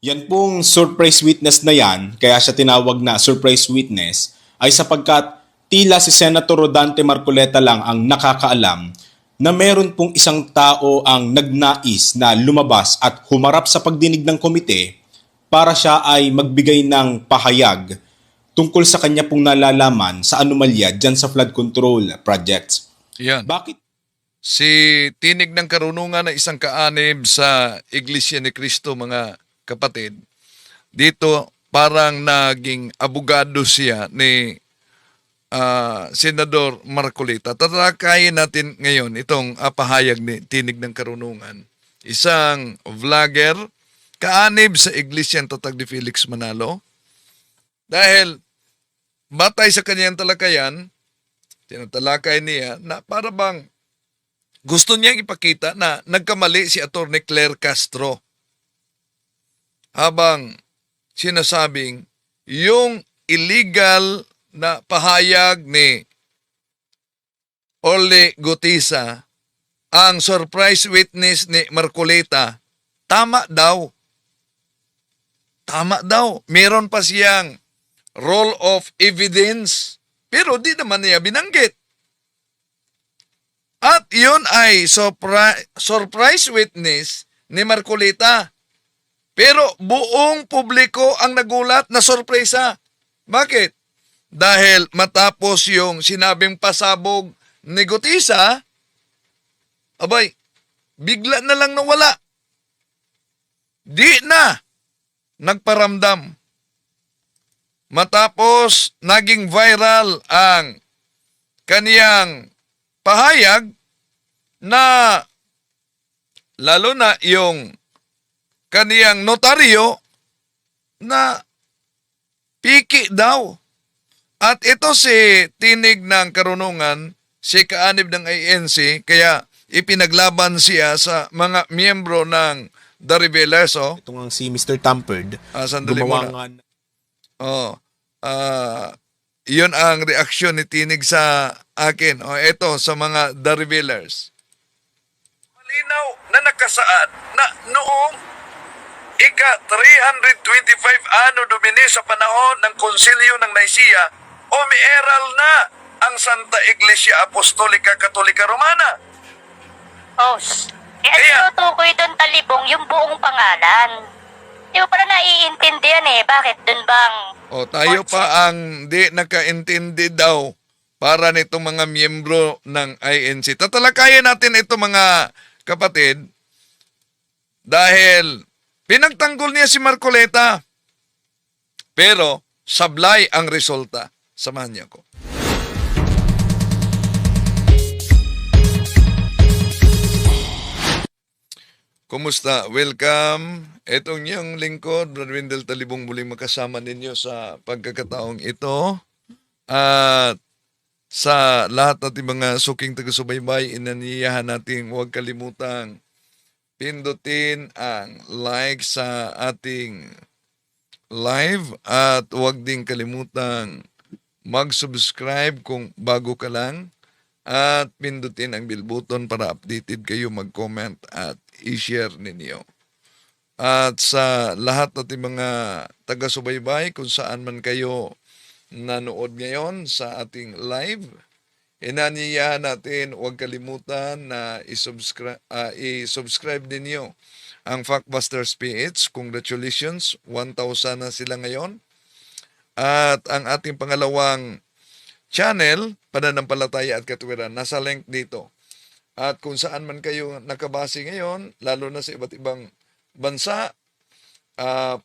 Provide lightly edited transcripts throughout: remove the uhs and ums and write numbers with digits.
Yan pong surprise witness na yan, kaya siya tinawag na surprise witness, ay sapagkat tila si Senator Rodante Marcoleta lang ang nakakaalam na meron pong isang tao ang nagnais na lumabas at humarap sa pagdinig ng komite para siya ay magbigay ng pahayag tungkol sa kanya pong nalalaman sa anomalya dyan sa flood control projects. Yan. Bakit? Si Tinig ng Karunungan na isang kaanib sa Iglesia ni Cristo, mga kapatid. Dito parang naging abogado siya ni Senador Marcolita. Tatalakayin natin ngayon itong pahayag ni Tinig ng Karunungan. Isang vlogger, kaanib sa Iglesia ng Tatag ni Felix Manalo. Dahil batay sa kanyang talakayan, tinatalakay niya na para bang gusto niyang ipakita na nagkamali si Atty. Claire Castro. Habang sinasabing yung illegal na pahayag ni Ole Gutisa, ang surprise witness ni Marcoleta, tama daw. Tama daw. Meron pa siyang roll of evidence, pero di naman niya binanggit. At yun ay surprise witness ni Marcoleta. Pero buong publiko ang nagulat na sorpresa. Bakit? Dahil matapos yung sinabing pasabog ni Gutisa, abay, bigla na lang nawala. Di na nagparamdam. Matapos naging viral ang kaniyang pahayag na lalo na yung kaniyang notaryo na piki daw. At ito si Tinig ng Karunungan, si kaanib ng ANC, kaya ipinaglaban siya sa mga miyembro ng The Rebellers. Oh. Ito nga si Mr. Tampered, Sandali gumawa muna. nga Oh, yun ang reaksyon ni Tinig sa akin. O, ito sa mga The Rebellers. Malinaw na nakasaad na noong ika-325 ano Domini sa panahon ng Konsilyo ng Nicaea, umiiral na ang Santa Iglesia Apostolica Katolika Romana. Oh, ang tinutukoy doon, Talibong, yung buong pangalan. Di mo pala naiintindihan Bakit doon bang... O, tayo pa ang di nakaintindi daw para nitong mga miyembro ng INC. Tatalakayin natin ito, mga kapatid, dahil pinagtanggol niya si Marcoleta. Pero sablay ang resulta. Samahan niyo ako. Kumusta? Welcome. Itong niyong lingkod, Brad Wendell Talibong, muling makasama ninyo sa pagkakataong ito. At sa lahat natin mga suking taga-subaybay, inaniyahan natin huwag kalimutang pindutin ang like sa ating live at huwag din kalimutang mag-subscribe kung bago ka lang at pindutin ang bell button para updated kayo, mag-comment at i-share ninyo. At sa lahat natin mga taga-subaybay, kung saan man kayo nanood ngayon sa ating live, inaniyahan natin huwag kalimutan na i-subscribe ninyo ang Factbusters PH. Congratulations, 1,000 na sila ngayon. At ang ating pangalawang channel, Pananampalataya at Katwiran, nasa link dito. At kung saan man kayo nakabase ngayon, lalo na sa iba't ibang bansa,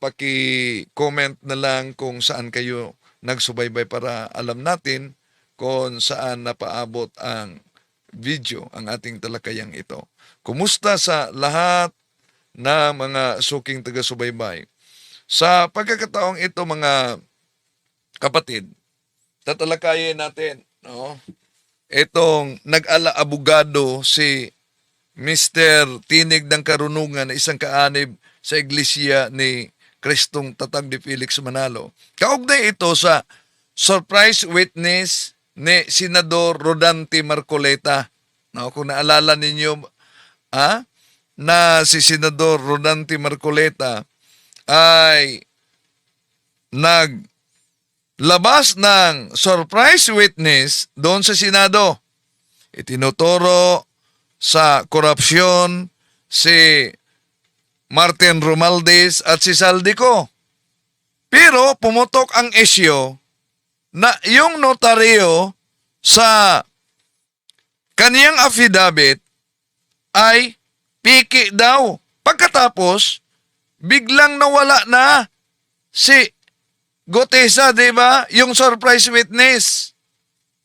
paki-comment na lang kung saan kayo nagsubaybay para alam natin kung saan napaabot ang video, ang ating talakayang ito. Kumusta sa lahat na mga suking taga-subaybay? Sa pagkakataong ito, mga kapatid, tatalakayin natin, no? Itong nag-ala-abogado si Mr. Tinig ng Karunungan, na isang kaanib sa Iglesia ni Kristong Tatag ni Felix Manalo. Kaugnay ito sa surprise witness ni Senador Rodante Marcoleta. No, kung naalala ninyo, na si Senador Rodante Marcoleta ay naglabas ng surprise witness doon sa Senado. Itinuturo sa korupsyon si Martin Romualdez at si Saldico. Pero pumutok ang isyu na yung notaryo sa kaniyang affidavit ay piki daw. Pagkatapos, biglang nawala na si Gutesa, di ba? Yung surprise witness.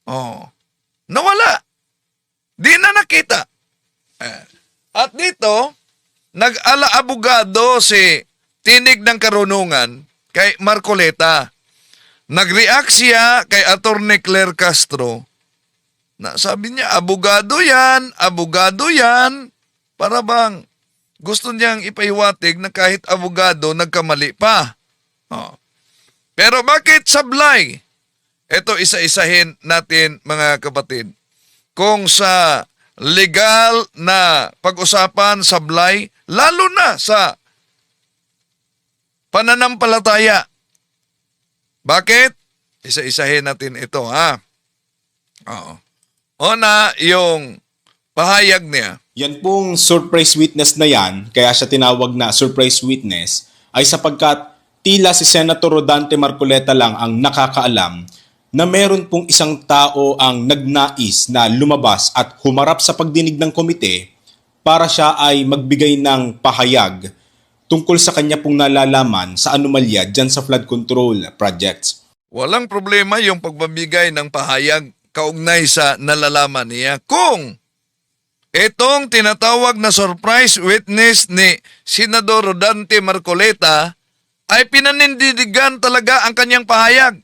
Oh, nawala. Di na nakita. At dito, nag-ala-abogado si Tinig ng Karunungan kay Marcoleta. Nag-react siya kay Attorney Claire Castro na sabi niya, abogado yan, para bang gusto niyang ipahiwatig na kahit abogado, nagkamali pa. Oh. Pero bakit sablay? Ito isa-isahin natin mga kapatid. Kung sa legal na pag-usapan sablay, lalo na sa pananampalataya. Bakit? Isa-isahin natin ito, ha? Oo. Una, yung pahayag niya. Yan pong surprise witness na yan, kaya siya tinawag na surprise witness, ay sapagkat tila si Senator Rodante Marcoleta lang ang nakakaalam na meron pong isang tao ang nagnais na lumabas at humarap sa pagdinig ng komite para siya ay magbigay ng pahayag tungkol sa kanya pong nalalaman sa anomalya dyan sa flood control projects. Walang problema yung pagbabigay ng pahayag kaugnay sa nalalaman niya kung itong tinatawag na surprise witness ni Senador Rodante Marcoleta ay pinanindidigan talaga ang kanyang pahayag.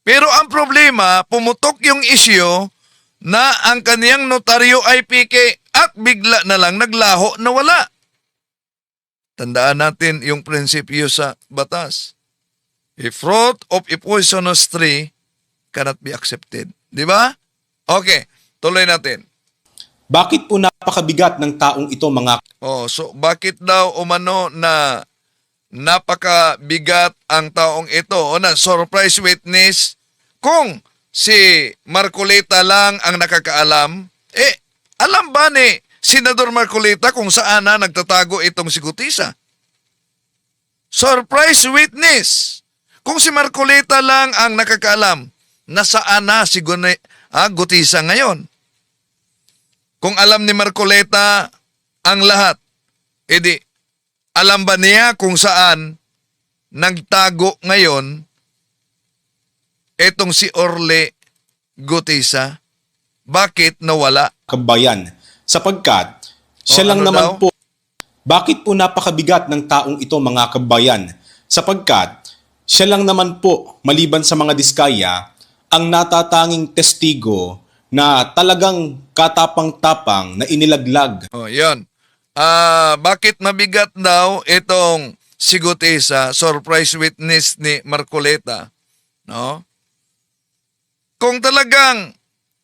Pero ang problema, pumutok yung isyu na ang kaniyang notaryo ay pike at bigla na lang naglaho na wala. Tandaan natin yung prinsipyo sa batas. A fruit of a poisonous tree cannot be accepted. Di ba? Okay, tuloy natin. Bakit po napakabigat ng taong ito mga So bakit daw umano na napakabigat ang taong ito o na surprise witness kung si Marcoleta lang ang nakakaalam? Alam ba ni Senador Marcoleta kung saan na nagtatago itong si Gutesa? Surprise witness. Kung si Marcoleta lang ang nakakaalam, nasaan na si Gutesa ngayon? Kung alam ni Marcoleta ang lahat, edi alam ba niya kung saan nagtago ngayon etong si Orle Gutesa? Bakit nawala? kabayan? Sapagkat siya lang ano naman daw? po. Bakit po napakabigat ng taong ito mga kabayan? Sapagkat siya lang naman po, maliban sa mga diskaya, ang natatanging testigo na talagang katapang-tapang na inilaglag. Yun. Bakit mabigat daw itong si Gutesa, surprise witness ni Marcoleta? No? Kung talagang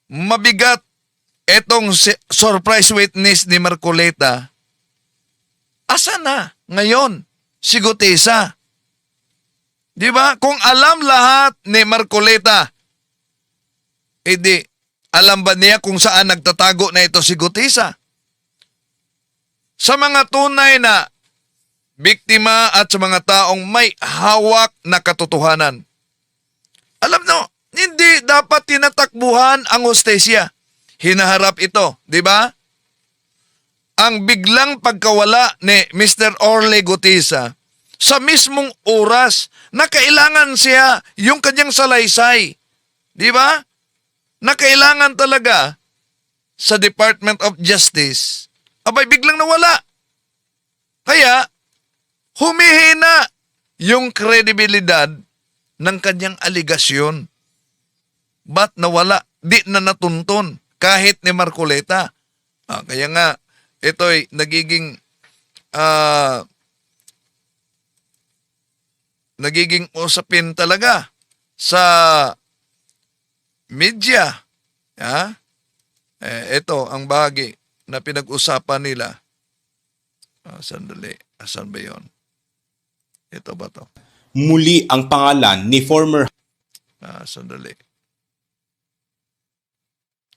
mabigat itong surprise witness ni Marcoleta, asa na ngayon si Gutesa? Di ba? Kung alam lahat ni Marcoleta, edi alam ba niya kung saan nagtatago na ito si Gutesa? Sa mga tunay na biktima at sa mga taong may hawak na katotohanan. Alam no, hindi dapat tinatakbuhan ang hostesya. Hinaharap ito, di ba? Ang biglang pagkawala ni Mr. Orle Gutesa sa mismong oras na kailangan siya yung kanyang salaysay. Di ba? Na kailangan talaga sa Department of Justice, abay biglang nawala. Kaya, humihina yung kredibilidad ng kanyang aligasyon. Ba't nawala? Di na natuntun kahit ni Marcoleta. Kaya nga, ito'y nagiging usapin talaga sa media. Ito ang bahagi na pinag-usapan nila. Sandali. Asan ba yun? Ito ba to? muli ang pangalan ni former Sandali.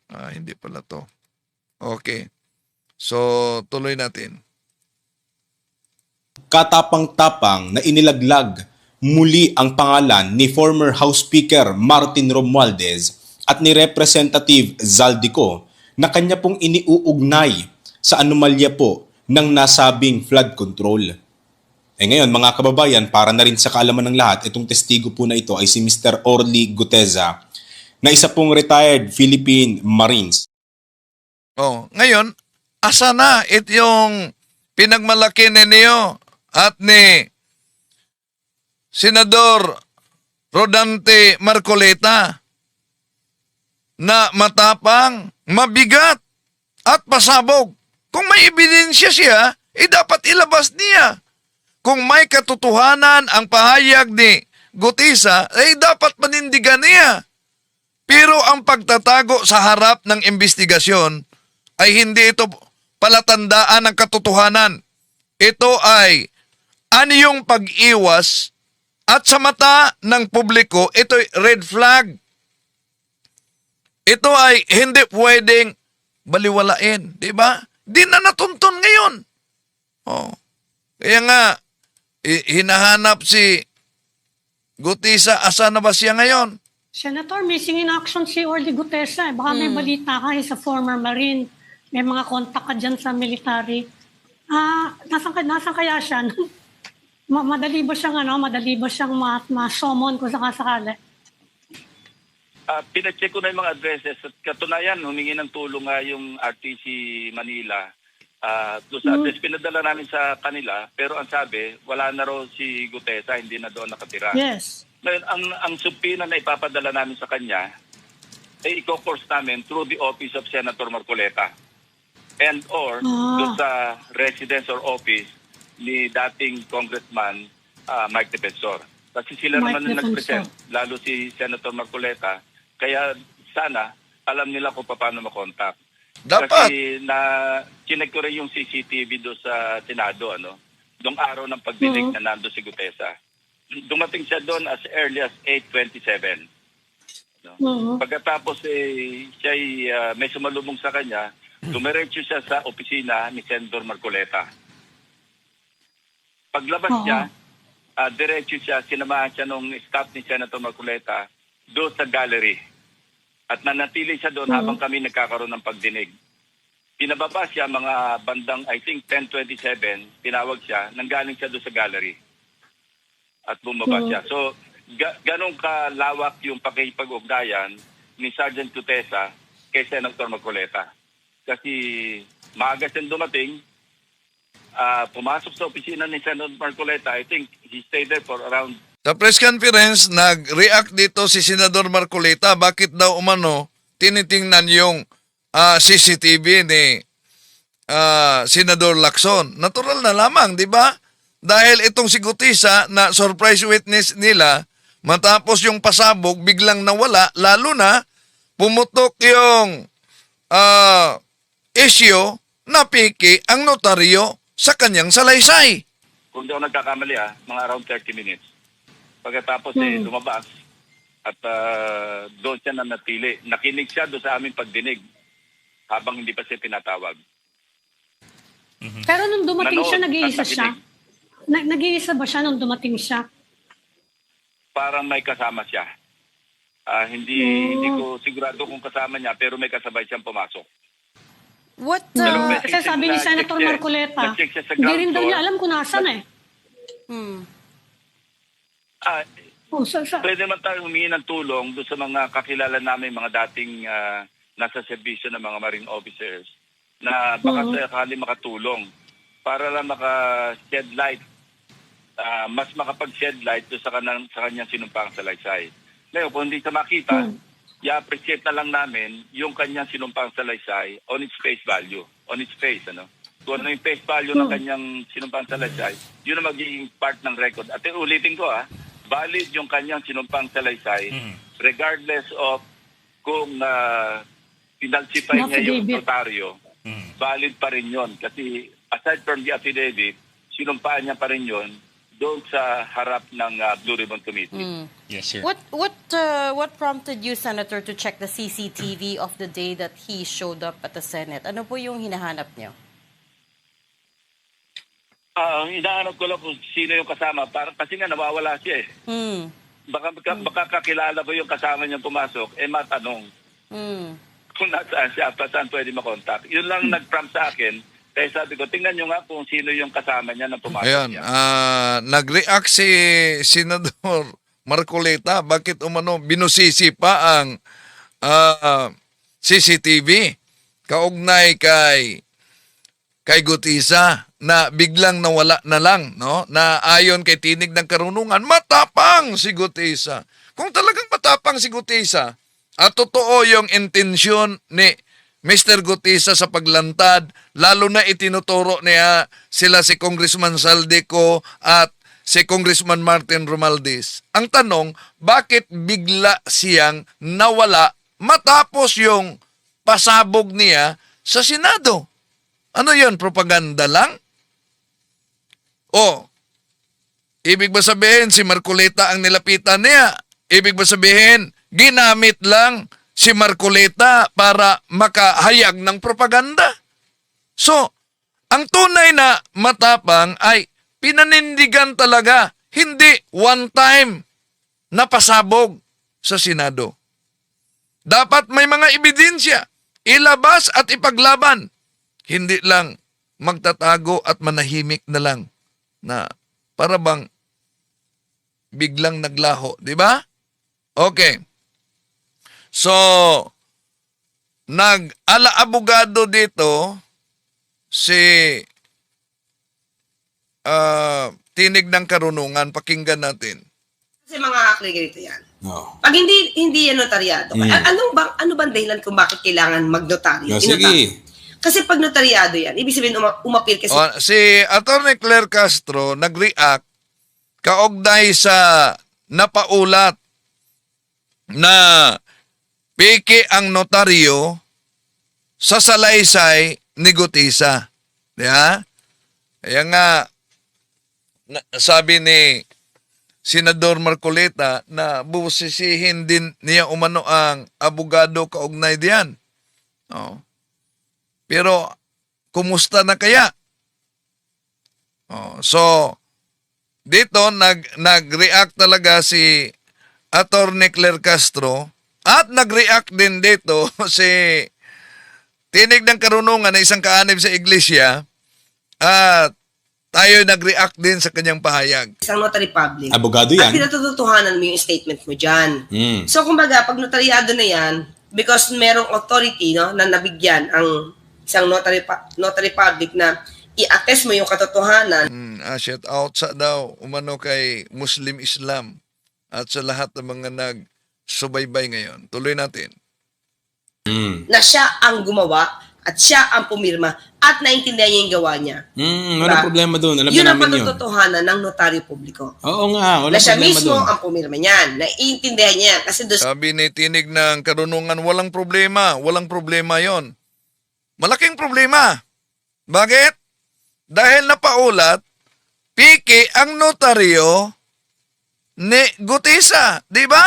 Hindi pala to. Okay. So, tuloy natin. katapang-tapang na inilaglag muli ang pangalan ni former House Speaker Martin Romualdez at ni Representative Zaldico na kanya pong iniuugnay sa anomalya po ng nasabing flood control. Ngayon mga kababayan, para na rin sa kaalaman ng lahat, itong testigo po na ito ay si Mr. Orly Guteza na isa pong retired Philippine Marines. Ngayon, asa na yung pinagmalaki ninyo at ni Senador Rodante Marcoleta na matapang, mabigat at pasabog. Kung may ebidensya siya, dapat ilabas niya. Kung may katotohanan ang pahayag ni Gutesa, dapat panindigan niya. Pero ang pagtatago sa harap ng investigasyon ay hindi ito palatandaan ng katotohanan. Ito ay anyong pag-iwas at sa mata ng publiko, ito ay red flag. Ito ay hindi pwedeng baliwalain, di ba? Di na natuntun ngayon. Kaya nga, hinahanap si Gutesa, asa na ba siya ngayon? Senator, missing in action si Orly Gutesa. Baka may balita ka sa former Marine. May mga kontak ka dyan sa military. Nasaan kaya siya? Madali ba siyang ma-summon kung sakasakali? Pinacheck ko na yung mga addresses at katunayan, humingi ng tulong nga yung RTC Manila. Doon sa address, pinadala namin sa kanila, pero ang sabi, wala na raw si Gutesa, hindi na doon nakatira. Yes. Ngayon, ang subpoena na ipapadala namin sa kanya, ay i-course namin through the office of Senator Marcoleta and or doon sa residence or office ni dating Congressman Mike Defensor. Kasi sila naman yung nag-present, lalo si Senator Marcoleta. Kaya sana alam nila kung paano makontak. Dapat. Kasi chinek ko rin yung CCTV doon sa Senado, noong araw ng pagdinig na nando si Gutesa. Dumating siya doon as early as 8:27. Pagkatapos siya may sumalubong sa kanya, dumiretso siya sa opisina ni Senator Marcoleta. Paglabas niya, diretso siya, sinamahan siya nung staff ni Senator Marcoleta doon sa gallery. At nanatili siya doon habang kami nagkakaroon ng pagdinig. Pinababa siya mga bandang, I think, 10:27, tinawag siya, nanggaling siya doon sa gallery. At bumaba siya. So, ganong kalawak yung pakikipag-ugnayan ni Sergeant Gutesa kay Senator Marcoleta. Kasi maaga siyang dumating, pumasok sa opisina ni Senator Marcoleta. I think he stayed there for around... Sa press conference, nag-react dito si Senador Marcoleta. Bakit daw umano tinitingnan yung CCTV ni Senador Lacson? Natural na lamang, di ba? Dahil itong si Gutesa na surprise witness nila, matapos yung pasabog, biglang nawala, lalo na pumutok yung issue na piki ang notaryo sa kanyang salaysay. Kung di ako nagkakamali mga around 30 minutes. Pagkatapos lumabas at doon siya nanatili. Nakinig siya doon sa aming pagdinig habang hindi pa siya pinatawag. Pero nung dumating siya, Nanood nag-iisa at siya? Nag-iisa ba siya nung dumating siya? Parang may kasama siya. Hindi ko sigurado kung kasama niya, pero may kasabay siyang pumasok. What Kasi sabi ni Senator Marcoleta, nag-check siya sa hindi ground rin daw floor. niya alam kung nasan Pwede naman tayo humingi ng tulong doon sa mga kakilala namin, mga dating nasa serbisyo ng mga marine officers na baka sakali makatulong para lang maka-shed light, mas makapag-shed light doon sa kanyang sinumpang salaysay. Ngayon, kung hindi sa makita, i-appreciate na lang namin yung kanyang sinumpang salaysay on its face value, on its face, Kung ano yung face value ng kanyang sinumpang salaysay, yun ang magiging part ng record. At ulitin ko, valid yung kanyang sinumpang salaysay regardless of kung pinalsify niya yung notaryo, valid pa rin yun. Kasi aside from the affidavit, sinumpaan niya pa rin yun doon sa harap ng Blue Ribbon Committee. Yes, sir. What prompted you, Senator, to check the CCTV of the day that he showed up at the Senate? Ano po yung hinahanap niyo? Inaanap ko lang kung sino yung kasama. Kasi nga nawawala siya eh. Baka kakilala ko yung kasama niyang pumasok, matanong kung nasaan siya, saan pwede makontak. Yun lang nag-prompt sa akin. Kaya sabi ko, tingnan nyo nga kung sino yung kasama niya na pumasok Ayan, niya. nag-react si Senador Marcoleta. Bakit umano binusisi pa ang CCTV kaugnay kay Gutisa na biglang nawala na lang, no? Na ayon kay Tinig ng Karunungan, matapang si Gutisa. Kung talagang matapang si Gutisa, at totoo yung intensyon ni Mr. Gutisa sa paglantad, lalo na itinuturo niya sila si Congressman Saldico at si Congressman Martin Romualdez. Ang tanong, bakit bigla siyang nawala matapos yung pasabog niya sa Senado? Ano yun? Propaganda lang? O, ibig ba sabihin si Marcoleta ang nilapitan niya? Ibig ba sabihin, ginamit lang si Marcoleta para makahayag ng propaganda? So, ang tunay na matapang ay pinanindigan talaga, hindi one time na pasabog sa Senado. Dapat may mga ebidensya, ilabas at ipaglaban. Hindi lang magtatago at manahimik na lang na para bang biglang naglaho, di ba? Okay. So, nag-ala-abogado dito si Tinig ng Karunungan. Pakinggan natin. Kasi mga kakli ganito yan. Oh. Pag hindi yan notaryado, ano bang dahilan kung bakit kailangan magnotaryo? Yeah, sige. Kasi pag notaryado yan, ibig sabihin umapil kasi Si Atty. Claire Castro nag-react kaugnay sa napaulat na peke ang notaryo sa salaysay ni Gutisa. Yeah? Kaya nga, sabi ni Senador Marcoleta na busisihin din niya umano ang abogado kaugnay diyan. Oh. Pero, kumusta na kaya? Oh, so, dito, nag-react talaga si Atty. Claire Castro at nag-react din dito si Tinig ng Karunungan na isang kaanib sa iglesia at tayo nag-react din sa kanyang pahayag. isang notary public. Abogado At yan. pinatutuhanan mo yung statement mo dyan. So, kumbaga, pag notaryado na yan, because merong authority no, na nabigyan ang isang notary public na i-attest mo yung katotohanan. Shout out sa daw umano kay Muslim Islam at sa lahat ng mga nagsubaybay ngayon. Tuloy natin. Na siya ang gumawa at siya ang pumirma at naintindihan niya yung gawa niya. Wala problema doon. Alam Yun na ang namin yun. patutuhanan ng notaryo publiko. Oo nga, wala Na siya problema mismo doon. ang pumirma niyan. Naiintindihan niya kasi doon Sabi ni Tinig ng Karunungan, walang problema. Walang problema yon. Malaking problema. Bakit? Dahil napaulat, piki ang notaryo ni Gutisa. Di ba?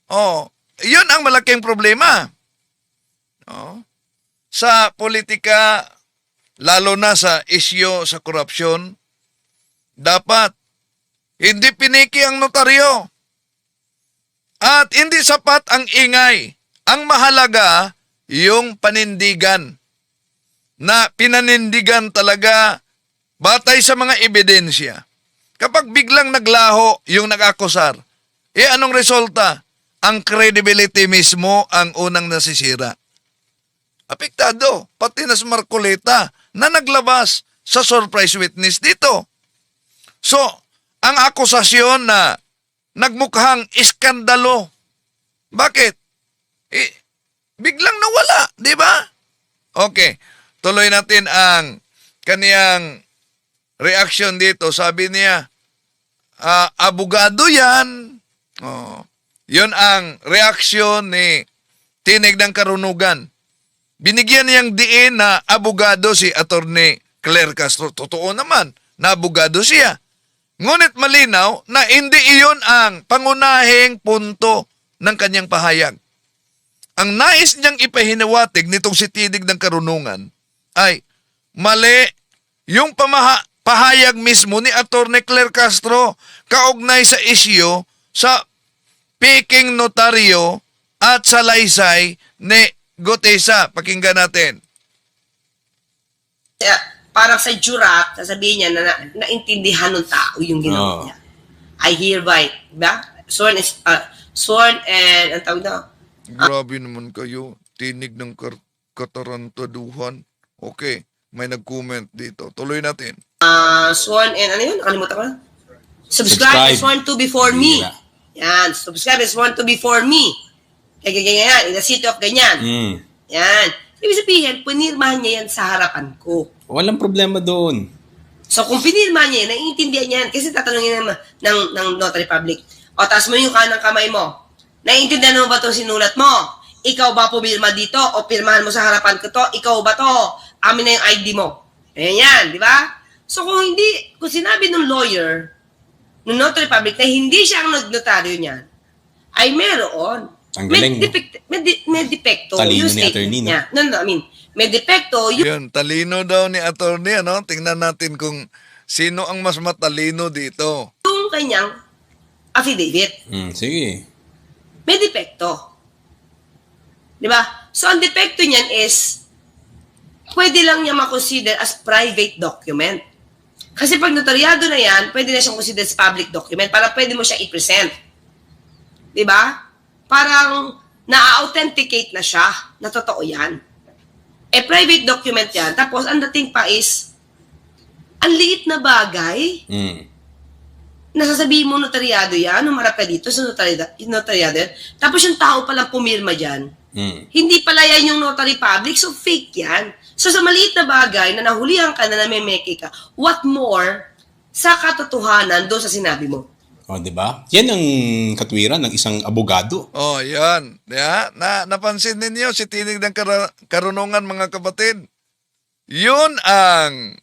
Oh, yun ang malaking problema. Oh. Sa politika, lalo na sa isyo sa korupsyon, dapat hindi piniki ang notaryo. At hindi sapat ang ingay. Ang mahalaga, yung panindigan. Na pinanindigan talaga batay sa mga ebidensya. Kapag biglang naglaho yung nag-akusar, anong resulta? Ang credibility mismo ang unang nasisira. Apektado, pati na si Marcoleta na naglabas sa surprise witness dito. So, ang akusasyon na nagmukhang iskandalo. Bakit? Biglang nawala, di ba? Okay, tuloy natin ang kaniyang reaction dito. Sabi niya, abogado yan. Oh, yun ang reaksyon ni Tinig ng Karunugan. Binigyan niyang diin na abogado si Atty. Claire Castro. Totoo naman na abogado siya. Ngunit malinaw na hindi iyon ang pangunahing punto ng kanyang pahayag. Ang nais niyang ipahinawatig nitong si Tinig ng Karunungan ay mali yung pahayag mismo ni Atty. Claire Castro kaugnay sa isyu sa peking notaryo at salaysay ni Gutesa. Pakinggan natin. Parang sa jurat, sasabihin niya na naintindihan ng tao yung ginawa niya. I hereby, diba? Sworn and, ang tawag na, Grabe naman kayo. Tinig ng katarantaduhan. Okay, may nag-comment dito. Tuloy natin. sworn and, ano yun? Nakalimutan ko na. Subscribe and sworn to before me. Yan, subscribe and sworn to before me. Kaya ganyan, in the city of ganyan. Yan. Ibig sabihin, pinirmahan niya yan sa harapan ko. Walang problema doon. So kung pinirma niya, naiintindihan niya yan. Kasi tatanungin ng notary public, o taas mo yung kanang kamay mo. Naiintindihan mo ba itong sinulat mo? Ikaw ba pumirma dito? O pirmahan mo sa harapan ko to? Ikaw ba to? Amin na yung ID mo. Ayan yan, di ba? So kung sinabi ng lawyer, ng notary public na hindi siya ang nagnotaryo niyan, ay meron. Ang galing, May depekto. Talino yung ni statement attorney, no? niya. No, I mean, may depekto yung Yun, talino daw ni attorney, ano? Tingnan natin kung sino ang mas matalino dito. kanyang affidavit. Sige. May depekto. Di ba? So, ang depekto niyan is, pwede lang niya makonsider as private document. Kasi pag notaryado na yan, pwede na siyang consider as public document para pwede mo siya i-present. Di ba? Parang na-authenticate na siya na totoo yan. Private document yan. Tapos, ang dating pa is, ang liit na bagay, nasasabihin mo notaryado yan, umarap ka dito sa notaryado yan. Tapos yung tao palang pumirma dyan, hindi pala yan yung notary public, so fake yan. So sa maliit na bagay na nahulihan ka na namemeke ka, what more sa katotohanan doon sa sinabi mo? O, di ba? Yan ang katwiran ng isang abogado. Oh, yan. Yeah, napansin ninyo si Tinig ng Karunungan, mga kapatid. Yun ang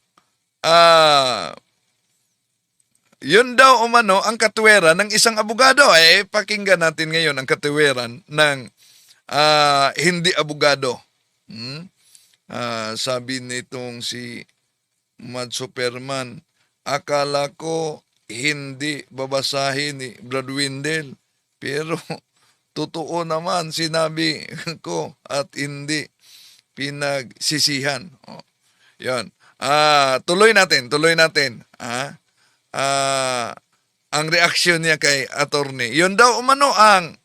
yun daw umano ang katwiran ng isang abogado. Pakinggan natin ngayon ang katwiran ng hindi abogado. Sabi nitong si Mad Superman, akala ko hindi babasahin ni Brad Windel, pero totoo naman sinabi ko at hindi pinagsisihan. Yan. Tuloy natin. Ang reaksyon niya kay attorney. Yun daw umano ang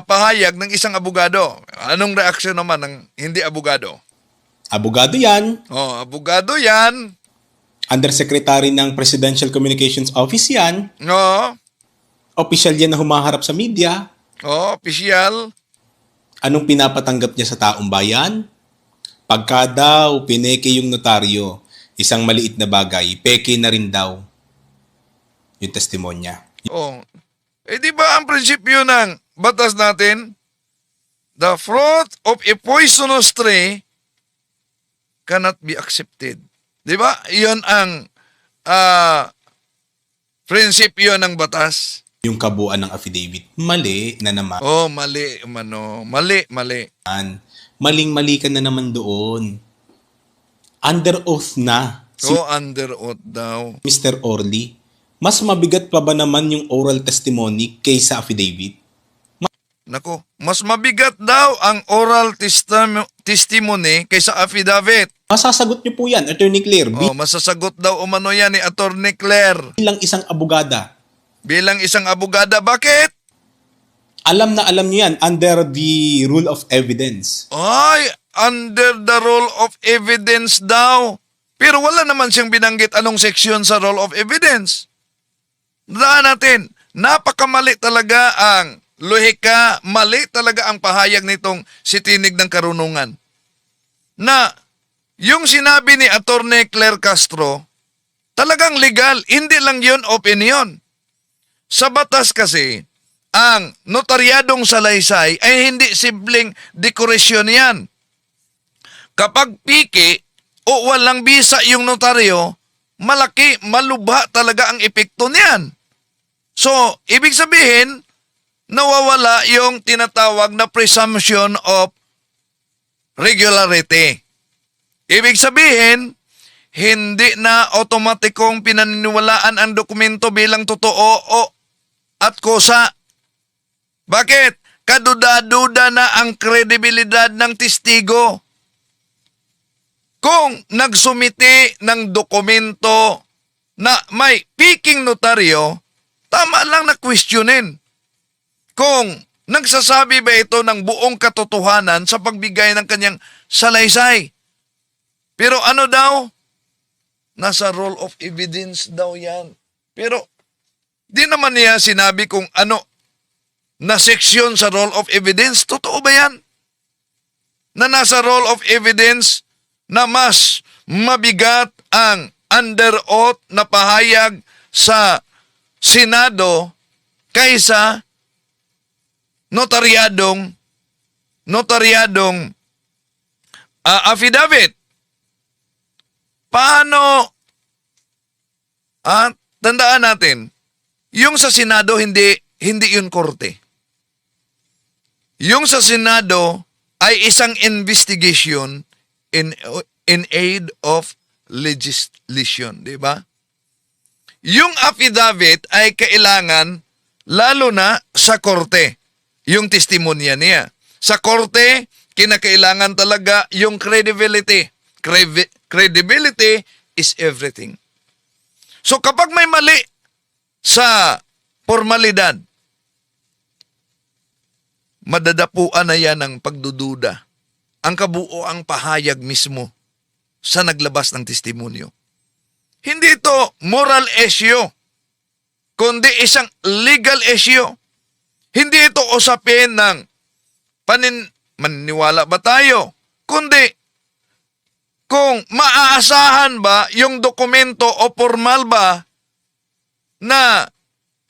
pahayag ng isang abogado. Anong reaksyon naman ng hindi abogado? Abogado yan. Oh, abogado yan. Undersecretary ng Presidential Communications Office yan. No. Official yan na humaharap sa media. Oh, opisyal. Anong pinapatanggap niya sa taong bayan? Pagka daw pineke yung notaryo, isang maliit na bagay, peke na rin daw yung testimonya. Oh. Di ba ang prinsipyo ng batas natin? The fruit of a poisonous tree cannot be accepted. Di ba? Iyon ang prinsipyo ng batas. Yung kabuuan ng affidavit, mali na naman. Oh, mali, umano. Mali. Maling-mali ka na naman doon. Under oath na si Under oath daw. Mr. Orly. Mas mabigat pa ba naman yung oral testimony kaysa affidavit? Nako, mas mabigat daw ang oral testimony kaysa affidavit. Masasagot niyo po yan, Attorney Claire, Oh, masasagot daw umano yan ni Attorney Claire. bilang isang abogada. Bilang isang abogada, bakit? Alam na alam niyo yan under the rule of evidence. Ay, under the rule of evidence daw. Pero wala naman siyang binanggit anong seksyon sa rule of evidence. Daan natin, napakamali talaga ang lohika, mali talaga ang pahayag nitong si Tinig ng Karunungan. Na yung sinabi ni Atty. Claire Castro, talagang legal, hindi lang yun opinion. Sa batas kasi, ang notaryadong salaysay ay hindi simpleng dekorasyon yan. Kapag piki o walang bisa yung notaryo, malaki, malubha talaga ang epekto niyan. So, ibig sabihin, nawawala yung tinatawag na presumption of regularity. Ibig sabihin, hindi na otomatikong pinaniniwalaan ang dokumento bilang totoo at kusa. Bakit? Kaduda-duda na ang kredibilidad ng testigo. Kung nagsumiti ng dokumento na may piking notaryo, tama lang na questionin. Kung nagsasabi ba ito ng buong katotohanan sa pagbigay ng kanyang salaysay. Pero ano daw? Nasa role of evidence daw yan. Pero di naman niya sinabi kung ano na seksyon sa role of evidence. Totoo ba yan? Na nasa role of evidence na mas mabigat ang under oath na pahayag sa Senado kaysa notaryadong affidavit. Paano? Tandaan natin, yung sa Senado hindi yun korte. Yung sa Senado ay isang investigation in aid of legislation, di ba? Yung affidavit ay kailangan lalo na sa korte, yung testimonya niya. Sa korte, kinakailangan talaga yung credibility. Credibility is everything. So kapag may mali sa formalidad, madadapuan na yan ng pagdududa. Ang kabuoang pahayag mismo sa naglabas ng testimonyo. Hindi ito moral issue, kundi isang legal issue. Hindi ito usapin ng maniniwala ba tayo, kundi kung maaasahan ba yung dokumento o formal ba na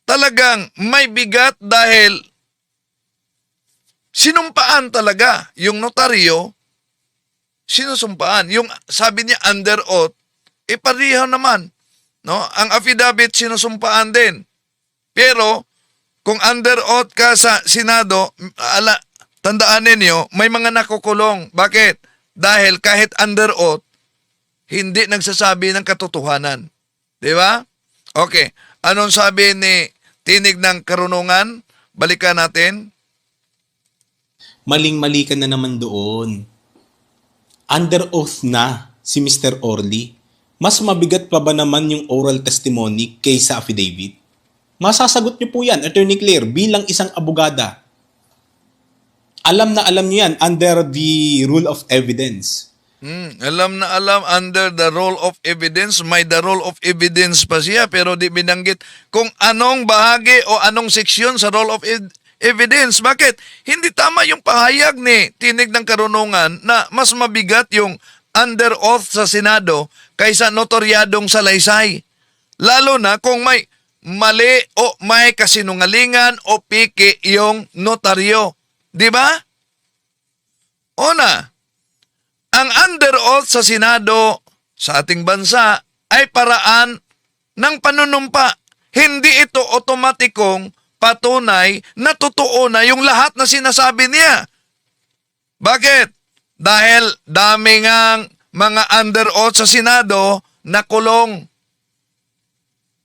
talagang may bigat dahil sinumpaan talaga yung notaryo, sinusumpaan. Yung sabi niya under oath, pareho naman. No? Ang affidavit sinusumpaan din. Pero kung under oath ka sa Senado, tandaan ninyo, may mga nakukulong. Bakit? Dahil kahit under oath, hindi nagsasabi ng katotohanan. Di ba? Okay. Anong sabi ni Tinig ng Karunungan? Balikan natin. Maling-mali ka na naman doon. Under oath na si Mr. Orly. Mas mabigat pa ba naman yung oral testimony kaysa affidavit? Masasagot niyo po yan, Attorney Claire, bilang isang abogada. Alam na alam niyo yan under the rule of evidence. Alam na alam under the rule of evidence, may the rule of evidence pa siya pero di binanggit kung anong bahagi o anong seksyon sa rule of evidence. Bakit? Hindi tama yung pahayag ni Tinig ng Karunungan na mas mabigat yung under oath sa Senado kaysa notaryadong salaysay. Lalo na kung may mali o may kasinungalingan o piki yung notaryo. Di ba? Una, ang under oath sa Senado sa ating bansa ay paraan ng panunumpa. Hindi ito otomatikong patunay na totoo na yung lahat na sinasabi niya. Bakit? Dahil dami ngang mga under oath sa Senado na kulong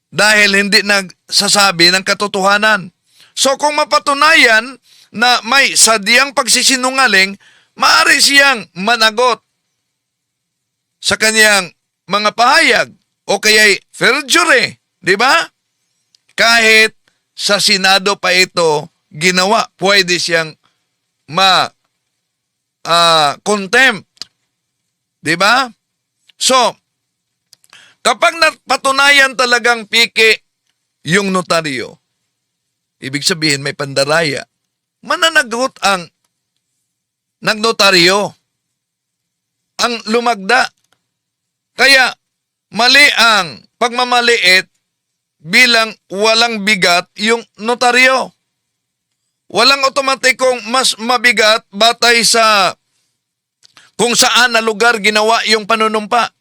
dahil hindi nagsasabi ng katotohanan. So kung mapatunayan na may sadyang pagsisinungaling, maaari siyang managot sa kanyang mga pahayag o kaya'y perjury, di ba? Kahit sa Senado pa ito ginawa, pwede siyang contempt. Di ba? So, kapag napatunayan talagang piki yung notaryo, ibig sabihin may pandaraya, mananagot ang nagnotaryo, ang lumagda. Kaya mali ang pagmamaliit bilang walang bigat yung notaryo. Walang otomatikong mas mabigat batay sa kung saan na lugar ginawa yung panunumpa.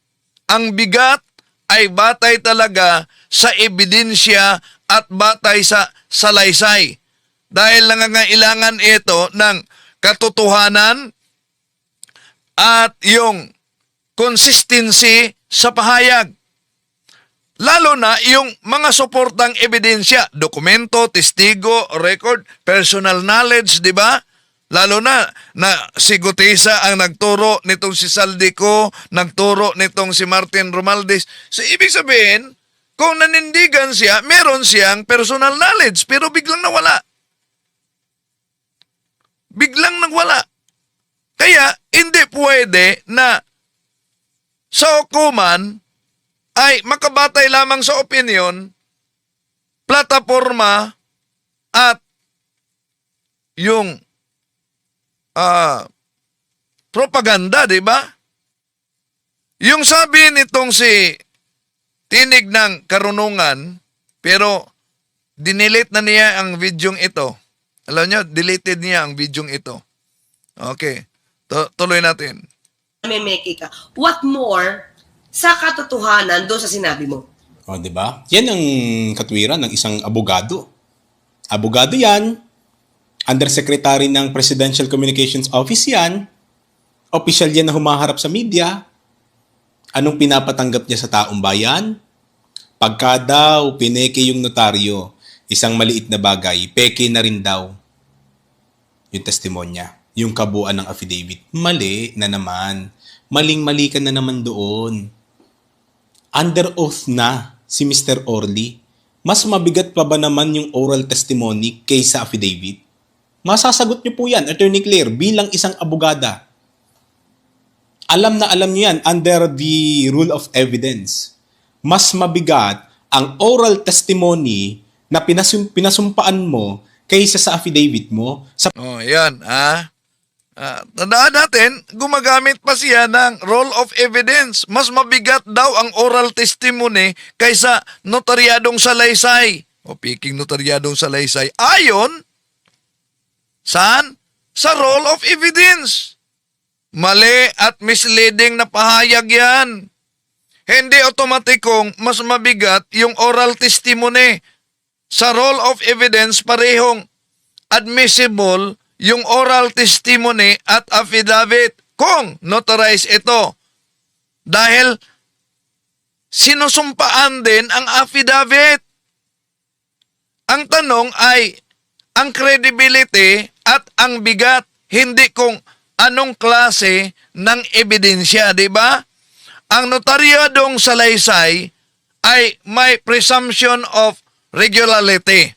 Ang bigat ay batay talaga sa ebidensya at batay sa salaysay. Dahil nangangailangan ito ng katotohanan at yung consistency sa pahayag. Lalo na yung mga suportang ebidensya, dokumento, testigo, record, personal knowledge, di ba? Lalo na si Gutesa ang nagturo nitong si Saldico, nagturo nitong si Martin Romualdez. So, ibig sabihin, kung nanindigan siya, meron siyang personal knowledge, pero biglang nawala. Biglang nagwala. Kaya, hindi pwede na sa hukuman ay makabatay lamang sa opinion, plataforma, at yung propaganda, di ba? Yung sabi nitong si Tinig ng Karunungan, pero dinilit na niya ang videong ito. Alam nyo, deleted niya ang videong ito. Okay. Tuloy natin. Memeki ka. What more sa katotohanan doon sa sinabi mo? O, di ba? Yan ang katwiran ng isang abogado. Abogado yan, undersecretary ng Presidential Communications Office yan, official yan na humaharap sa media. Anong pinapatanggap niya sa taong bayan? Pagka daw pineke yung notaryo, isang maliit na bagay, peke na rin daw yung testimonya, yung kabuuan ng affidavit. Mali na naman. Maling-mali ka na naman doon. Under oath na si Mr. Orly. Mas mabigat pa ba naman yung oral testimony kaysa affidavit? Masasagot niyo po yan, Attorney Claire, bilang isang abogada. Alam na alam niyo yan, under the rule of evidence. Mas mabigat ang oral testimony na pinasumpaan mo kaysa sa affidavit mo. Yan. Tandaan natin, gumagamit pa siya ng role of evidence. Mas mabigat daw ang oral testimony kaysa notaryadong salaysay. Piking notaryadong salaysay. Ayon, saan? Sa role of evidence. Mali at misleading na pahayag yan. Hindi otomatikong mas mabigat yung oral testimony. Sa role of evidence, parehong admissible yung oral testimony at affidavit kung notarized ito. Dahil sinusumpaan din ang affidavit. Ang tanong ay ang credibility at ang bigat, hindi kung anong klase ng ebidensya, di ba? Ang notaryadong salaysay ay may presumption of regularity.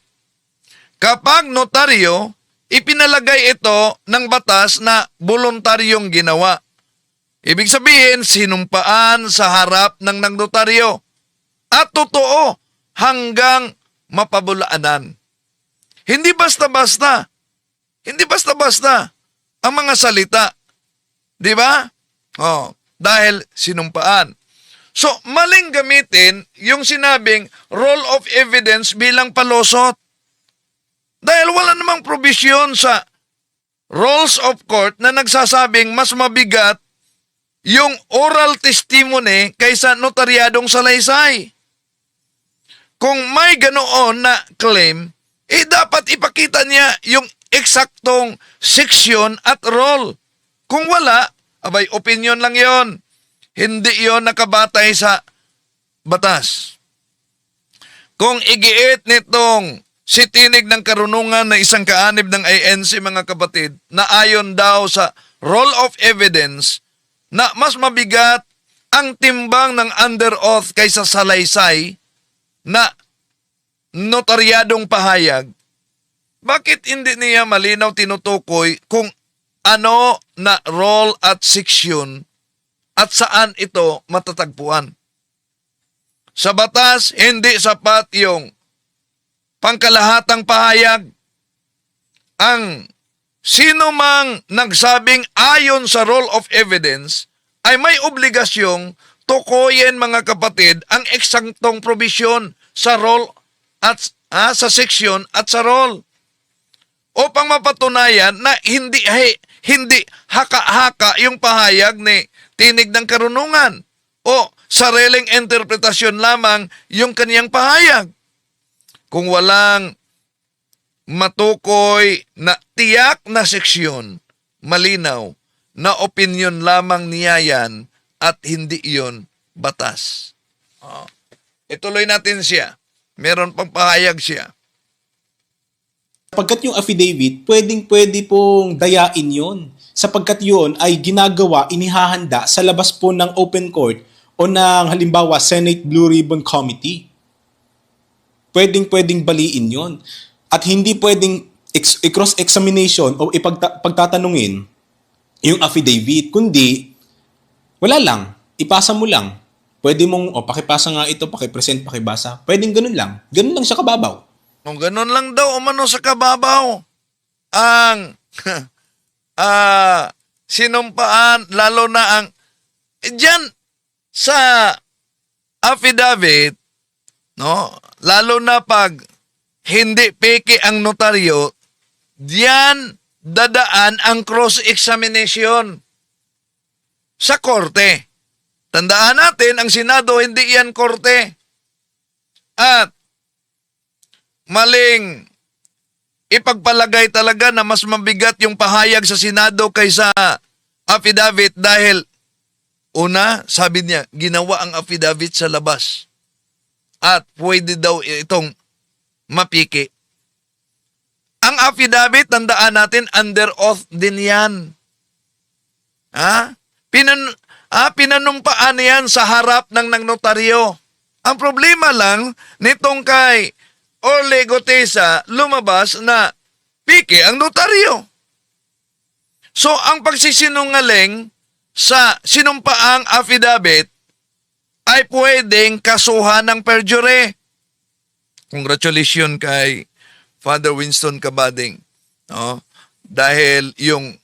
Kapag notaryo, ipinalagay ito ng batas na voluntaryong ginawa. Ibig sabihin, sinumpaan sa harap ng notaryo. At totoo hanggang mapabulaanan. Hindi basta-basta. Hindi basta-basta ang mga salita. Di ba? Dahil sinumpaan. So, maling gamitin yung sinabing role of evidence bilang palusot. Dahil wala namang probisyon sa rules of court na nagsasabing mas mabigat yung oral testimony kaysa notaryadong salaysay. Kung may ganoon na claim, dapat ipakita niya yung eksaktong seksyon at role. Kung wala, abay, opinion lang yon. Hindi yon nakabatay sa batas. Kung igiit nitong si Tinig ng Karunungan na isang kaanib ng ANC, mga kapatid, na ayon daw sa role of evidence na mas mabigat ang timbang ng under oath kaysa salaysay na notaryadong pahayag, bakit hindi niya malinaw tinutukoy kung ano na role at seksyon at saan ito matatagpuan? Sa batas, hindi sapat yung pangkalahatang pahayag. Ang sino mang nagsabing ayon sa role of evidence ay may obligasyong tukuyin, mga kapatid, ang eksaktong probisyon sa role at sa seksyon at sa role upang mapatunayan na hindi haka-haka yung pahayag ni Tinig ng Karunungan o sariling interpretasyon lamang yung kaniyang pahayag. Kung walang matukoy na tiyak na seksyon, malinaw na opinion lamang niya yan at hindi iyon batas. Ituloy natin siya. Meron pang pahayag siya. Sapagkat yung affidavit, pwedeng-pwede pong dayain yon. Sapagkat yun ay ginagawa, inihahanda sa labas po ng open court o ng halimbawa Senate Blue Ribbon Committee. Pwedeng-pwedeng baliin yon. At hindi pwedeng i-cross-examination o pagtatanungin yung affidavit, kundi wala lang, ipasa mo lang. Pwede mong, pakipasa nga ito, pakipresent, pakibasa. Pwedeng ganun lang. Ganun lang siya kababaw. Kung ganun lang daw umano sa kababaw, ang sinumpaan, lalo na ang, dyan sa affidavit, no, lalo na pag hindi peke ang notaryo, diyan dadaan ang cross-examination sa korte. Tandaan natin, ang Senado, hindi yan korte. At maling ipagpalagay talaga na mas mabigat yung pahayag sa Senado kaysa affidavit dahil una, sabi niya, ginawa ang affidavit sa labas. At pwede daw itong mapiki. Ang affidavit, tandaan natin, under oath din yan. Pinanumpaan yan sa harap ng notaryo. Ang problema lang, nitong kay Orly Gutesa, lumabas na piki ang notaryo. So, ang pagsisinungaling sa sinumpaang affidavit ay pwedeng kasuhan ng perjury. Congratulations kay Father Winston Cabading. No? Dahil yung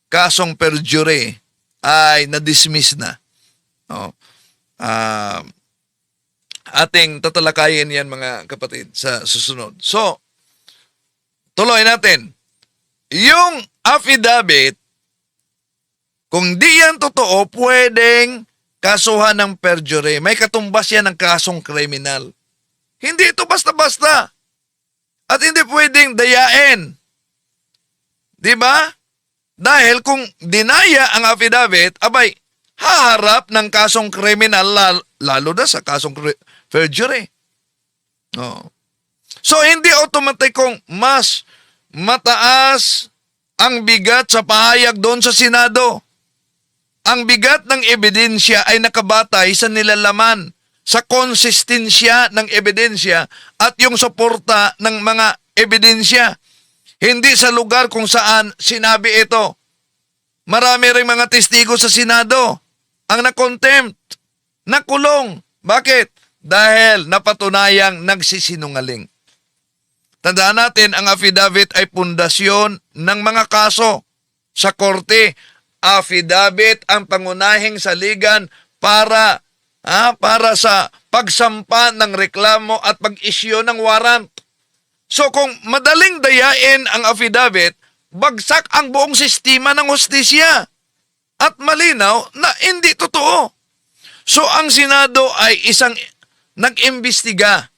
kasong perjury ay na-dismiss na. No? Ating tatalakayin yan mga kapatid sa susunod. So, tuloy natin. Yung affidavit, kung di yan totoo, pwedeng kasuhan ng perjury. May katumbas yan ng kasong kriminal. Hindi ito basta-basta. At hindi pwedeng dayain. Di ba? Dahil kung dinaya ang affidavit, abay, haharap ng kasong kriminal, lalo na sa kasong perjury. No. So, hindi automatic kung mas mataas ang bigat sa pahayag doon sa Senado. Ang bigat ng ebidensya ay nakabatay sa nilalaman, sa konsistensya ng ebidensya at yung suporta ng mga ebidensya. Hindi sa lugar kung saan sinabi ito. Marami ring mga testigo sa Senado ang na-contempt, nakulong. Bakit? Dahil napatunayang nagsisinungaling. Tandaan natin, ang affidavit ay pundasyon ng mga kaso sa korte. Affidavit ang pangunahing saligan para sa pagsampa ng reklamo at pag-issue ng warrant. So kung madaling dayain ang affidavit, bagsak ang buong sistema ng hustisya at malinaw na hindi totoo. So ang Senado ay isang nag-imbestiga.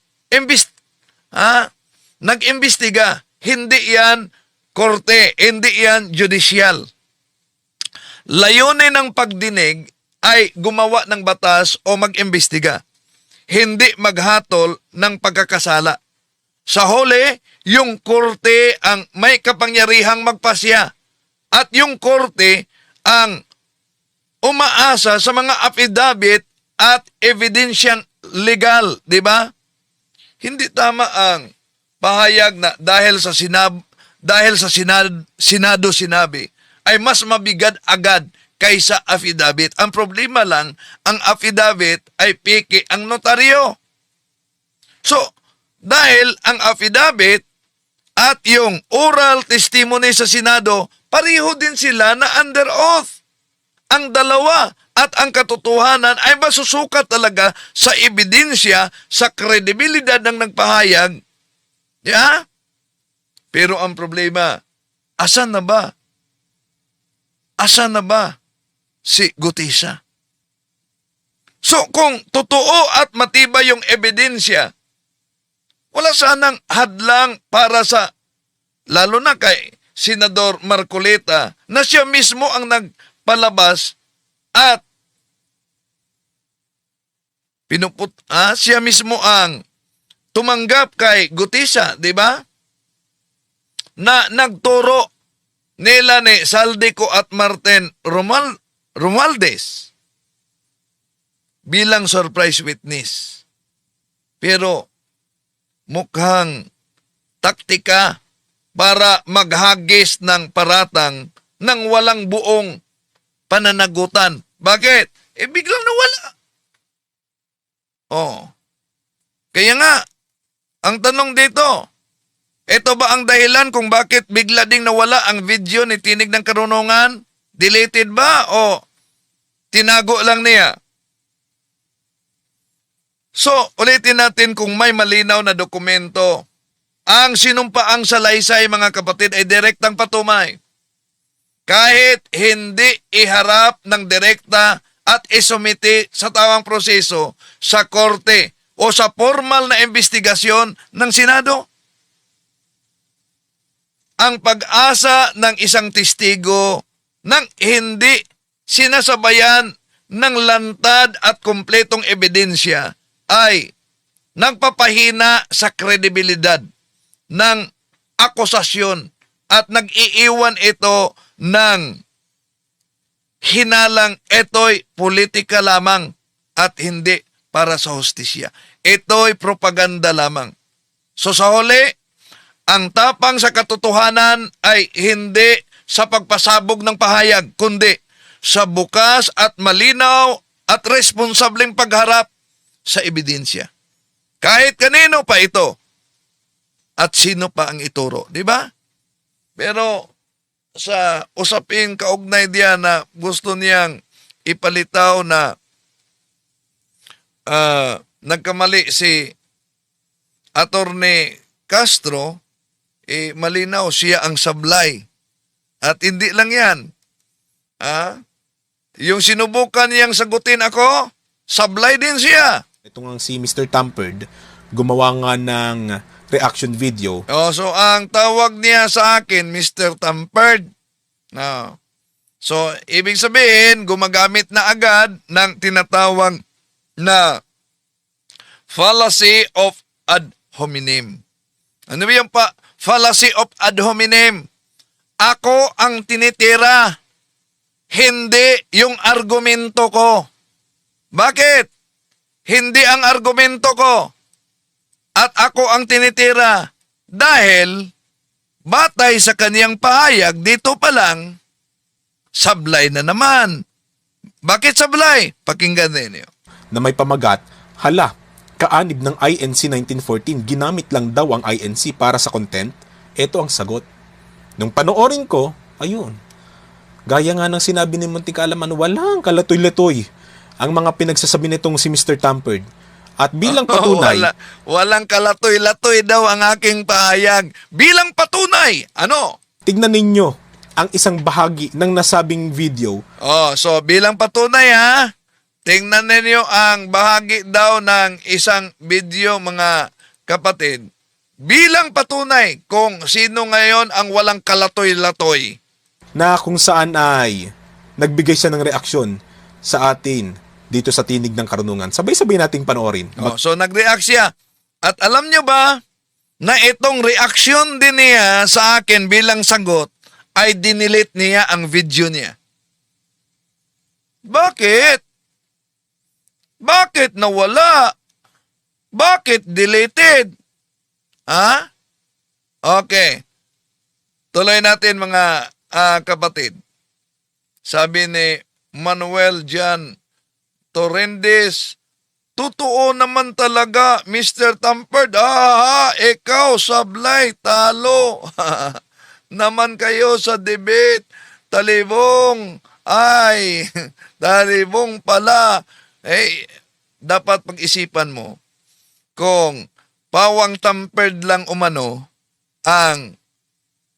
Nag-imbestiga. Hindi yan korte, hindi yan judicial. Layunin ng pagdinig ay gumawa ng batas o mag-imbestiga. Hindi maghatol ng pagkakasala. Sa huli, yung korte ang may kapangyarihang magpasya. At yung korte ang umaasa sa mga affidavit at evidensyang legal, di ba? Hindi tama ang pahayag na dahil sa Senado sinabi ay mas mabigat agad kaysa affidavit. Ang problema lang, ang affidavit ay peke ang notaryo. So, dahil ang affidavit at yung oral testimony sa Senado, pareho din sila na under oath. Ang dalawa at ang katotohanan ay masusukat talaga sa ebidensya, sa kredibilidad ng nagpahayag. Yeah? Pero ang problema, asan na ba? Asan na ba si Gutesa? So kung totoo at matibay yung ebidensya, wala sanang hadlang para sa, lalo na kay Senador Marcoleta, na siya mismo ang nagpalabas at siya mismo ang tumanggap kay Gutisa, di ba? Na nagturo nila ni Saldico at Martin Romualdez bilang surprise witness. Pero mukhang taktika para maghagis ng paratang ng walang buong pananagutan. Bakit? Biglang nawala. Oh. Kaya nga, ang tanong dito, ito ba ang dahilan kung bakit bigla ding nawala ang video ni Tinig ng Karunungan? Deleted ba o tinago lang niya? So, ulitin natin kung may malinaw na dokumento. Ang sinumpaang salaysay, mga kapatid, ay direktang patumay. Kahit hindi iharap ng direkta at isumiti sa tawang proseso sa korte o sa formal na investigasyon ng Senado. Ang pag-asa ng isang testigo nang hindi sinasabayan ng lantad at kumpletong ebidensya ay nagpapahina sa kredibilidad ng akusasyon at nag-iiwan ito ng hinalang ito'y politika lamang at hindi para sa hustisya. Ito'y propaganda lamang. So sa huli, ang tapang sa katotohanan ay hindi sa pagpasabog ng pahayag, kundi sa bukas at malinaw at responsableng pagharap sa ebidensya. Kahit kanino pa ito at sino pa ang ituro, di ba? Pero sa usaping kaugnay diyan na gusto niyang ipalitaw na nagkamali si Attorney Castro, malinaw siya ang sablay. At hindi lang yan. Yung sinubukan niyang sagutin ako, sablay din siya. Ito nga si Mr. Tampered, gumawa nga ng reaction video. So ang tawag niya sa akin, Mr. Tampered. So, ibig sabihin, gumagamit na agad ng tinatawag na fallacy of ad hominem. Ano ba yung fallacy of ad hominem? Ako ang tinitira, hindi yung argumento ko. Bakit? Hindi ang argumento ko at ako ang tinitira dahil batay sa kaniyang pahayag, dito pa lang, sablay na naman. Bakit sablay? Pakinggan ninyo. Na may pamagat, hala, kaanib ng INC 1914, ginamit lang daw ang INC para sa content. Ito ang sagot. Nung panoorin ko, ayun. Gaya nga ng sinabi ni Munting Kaalaman, walang kalatoy-latoy ang mga pinagsasabi nitong si Mr. Tampered. At bilang patunay, walang kalatoy-latoy daw ang aking pahayag. Bilang patunay, ano? tignan ninyo ang isang bahagi ng nasabing video. So bilang patunay ha, tingnan ninyo ang bahagi daw ng isang video, mga kapatid. Bilang patunay kung sino ngayon ang walang kalatoy-latoy. Na kung saan ay nagbigay siya ng reaksyon sa atin dito sa Tinig ng Karunungan. Sabay-sabay nating panoorin. So nag-react siya. At alam nyo ba na itong reaksyon din niya sa akin bilang sagot ay dinilit niya ang video niya. Bakit? Bakit nawala? Bakit deleted? Okay. Tuloy natin mga kapatid. Sabi ni Manuel Jan Torrendez, totoo naman talaga, Mr. Tampered. Ikaw, sablay, talo. Naman kayo sa debate. Talibong. Ay, talibong pala. Dapat pag-isipan mo kung pawang Tampered lang umano ang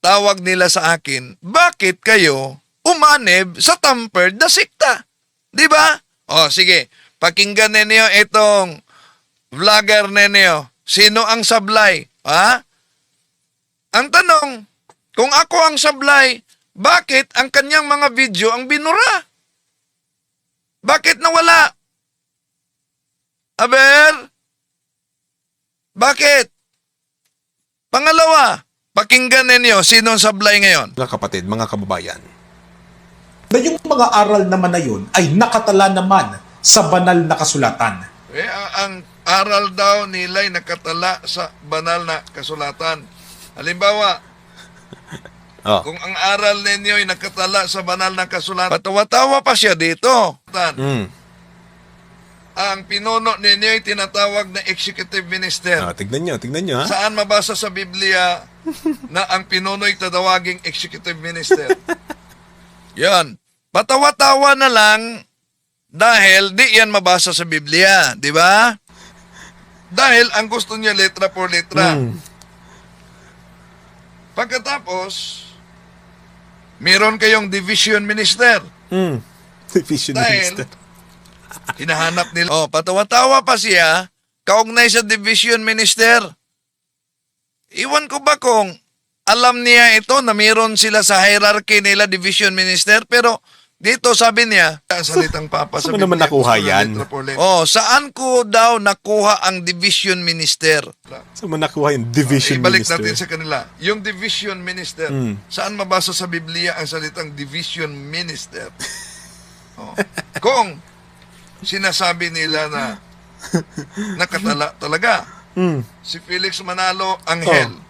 tawag nila sa akin, bakit kayo umanib sa Tampered na sikta? Di ba? Sige, Pakinggan ninyo itong vlogger ninyo. Sino ang sablay? Ha? Ang tanong, kung ako ang sablay, bakit ang kanyang mga video ang binura? Bakit nawala? Aber? Bakit? Pangalawa, pakinggan ninyo sino ang sablay ngayon. Mga kapatid, mga kababayan, na yung mga aral naman na yun ay nakatala naman sa banal na kasulatan. Ang aral daw nila'y nakatala sa banal na kasulatan. Halimbawa, kung ang aral ninyo ay nakatala sa banal na kasulatan, patawa-tawa pa siya dito. Ang pinuno ninyo ay tinatawag na executive minister. Tignan nyo ha. Saan mabasa sa Biblia na ang pinuno ay tatawaging executive minister? Yan. Patawa-tawa na lang dahil di yan mabasa sa Biblia. Di ba? Dahil ang gusto niya letra por letra. Pagkatapos, meron kayong division minister. Division Dahil, minister. hinahanap nila. Patawa-tawa pa siya, kaugnay sa division minister. Iwan ko ba kung alam niya ito na meron sila sa hierarchy nila division minister, pero dito sabi niya, ang salitang papa sa Saan mo naman nakuha yan? Saan ko daw nakuha ang division minister? Saan mo nakuha yung division Ibalik minister? natin sa kanila. Yung division minister, saan mabasa sa Biblia ang salitang division minister? Kung sinasabi nila na nakatala talaga. Si Felix Manalo, anghel.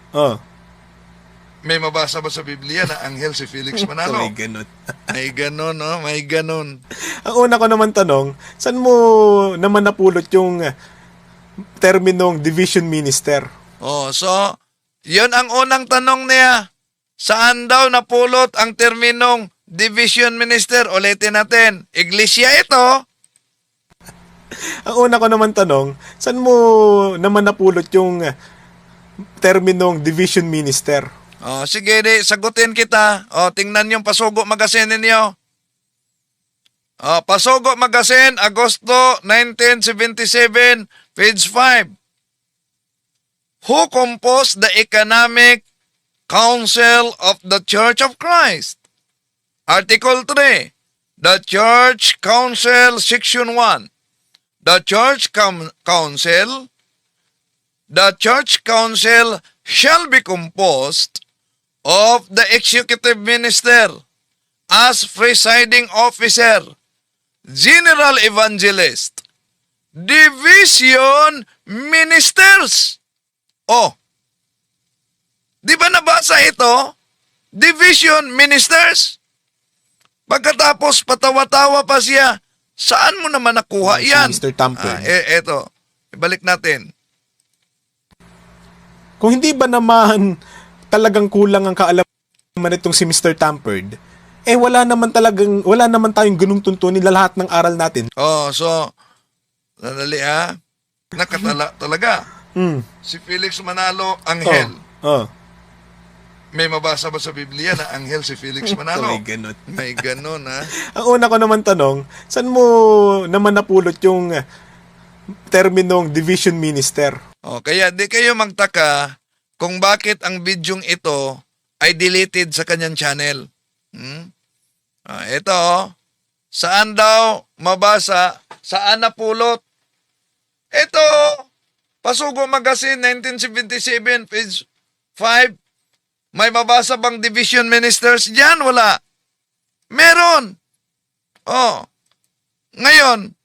May mabasa ba sa Biblia na anghel si Felix Manalo? May ganun. May ganun, no? May ganun. Ang una ko naman tanong, saan mo naman napulot yung terminong division minister? So, yun ang unang tanong niya. Saan daw napulot ang terminong division minister? Ulitin natin. Iglesia ito. Ang una ko naman tanong, saan mo naman napulot yung terminong division minister? Sige, sagutin kita. Tingnan yung Pasugo Magazine ninyo. Pasugo Magazine, Agosto 1977, page 5. Who composed the Economic Council of the Church of Christ? Article 3. The Church Council, Section 1. The Church Council shall be composed of the executive minister as presiding officer, general evangelist, division ministers. Di ba nabasa ito? Division ministers. Pagkatapos patawa-tawa pa siya, saan mo naman nakuha Si yan? Mr. Tamper. Eto, ibalik natin. Kung hindi ba naman talagang kulang ang kaalaman itong si Mr. Tampered, wala naman tayong ganung tuntunin lahat ng aral natin. So, nadali nakatala talaga. Si Felix Manalo, anghel. May mabasa ba sa Biblia na anghel si Felix Manalo? May ganun. May ganun, ha? Ang una ko naman tanong, saan mo naman napulot yung terminong division minister? Kaya di kayo magtaka kung bakit ang bidyong ito ay deleted sa kanyang channel. Ito, saan daw mabasa, saan napulot? Ito, Pasugo Magazine, 1977, page 5. May mabasa bang division ministers diyan? Wala. Meron. Ngayon,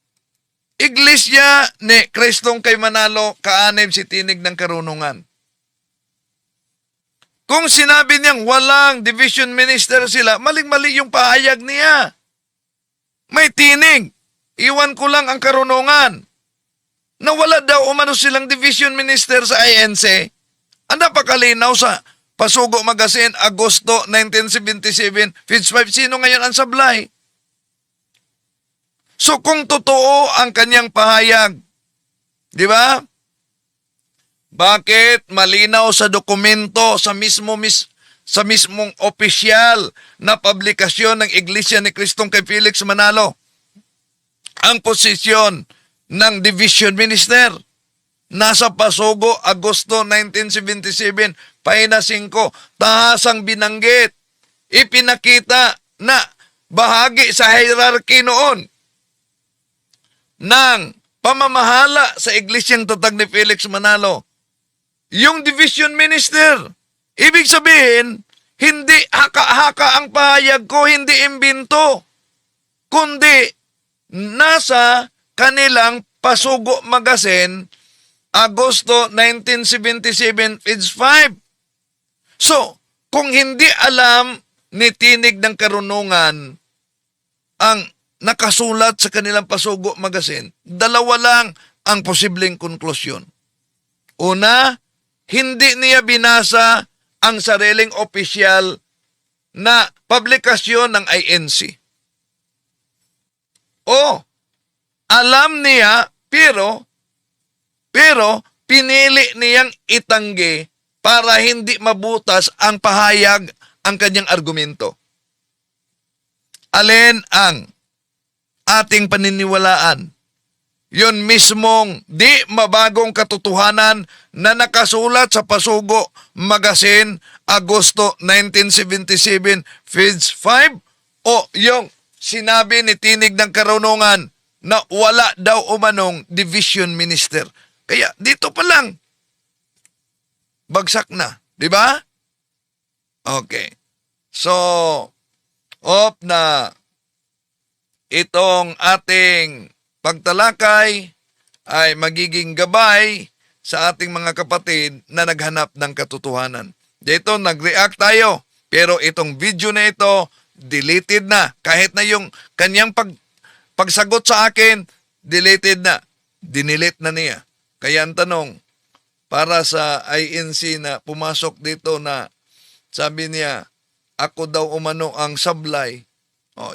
Iglesia ni Kristong kay Manalo, kaanib si tinig ng karunungan. Kung sinabi niyang walang division minister sila, maling-mali yung pahayag niya. May tinig. Iwan ko lang ang karunungan. Na wala daw umano silang division minister sa INC. Ang napakalinaw sa Pasugo Magazine, Agosto 1977, page 5. Sino ngayon ang sablay? So kung totoo ang kanyang pahayag, di ba? Bakit malinaw sa dokumento sa mismong opisyal na publikasyon ng Iglesia ni Kristong kay Felix Manalo ang posisyon ng Division Minister. Nasa Pasugo, Agosto 1977, Pahina 5, tahasang binanggit. Ipinakita na bahagi sa hierarchy noon ng pamamahala sa Iglesyang Tatag ni Felix Manalo. Yung Division Minister. Ibig sabihin, hindi haka-haka ang pahayag ko, hindi imbento, kundi nasa kanilang Pasugo Magazine, Agosto 1977, page 5. So, kung hindi alam ni Tinig ng Karunungan ang nakasulat sa kanilang Pasugo Magazine, dalawa lang ang posibleng konklusyon. Una, hindi niya binasa ang sariling opisyal na publikasyon ng INC. O, alam niya, pero pinili niyang itanggi para hindi mabutas ang pahayag ang kanyang argumento. Alin ang ating paniniwalaan? Yun mismong di mabagong katotohanan na nakasulat sa Pasugo Magazine, Agosto 1977, page 5, o yung sinabi ni Tinig ng Karunungan na wala daw umanong division minister. Kaya dito pa lang, bagsak na. Di ba? Okay. So, na itong ating pagtalakay ay magiging gabay sa ating mga kapatid na naghanap ng katotohanan. Dito, nag-react tayo. Pero itong video na ito, deleted na. Kahit na yung kanyang pagsagot sa akin, deleted na. Dinilit na niya. Kaya ang tanong, para sa INC na pumasok dito na sabi niya, ako daw umano ang sablay.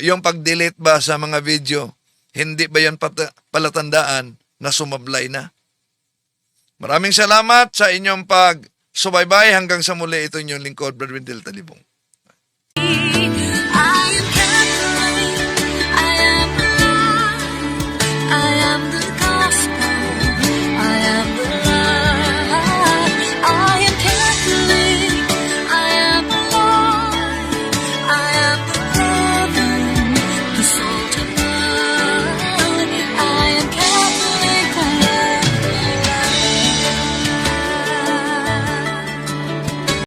Yung pag-delete ba sa mga video, hindi ba yan palatandaan na sumablay na? Maraming salamat sa inyong pagsubaybay. Hanggang sa muli, ito inyong lingkod, Brad Wendell Talibong.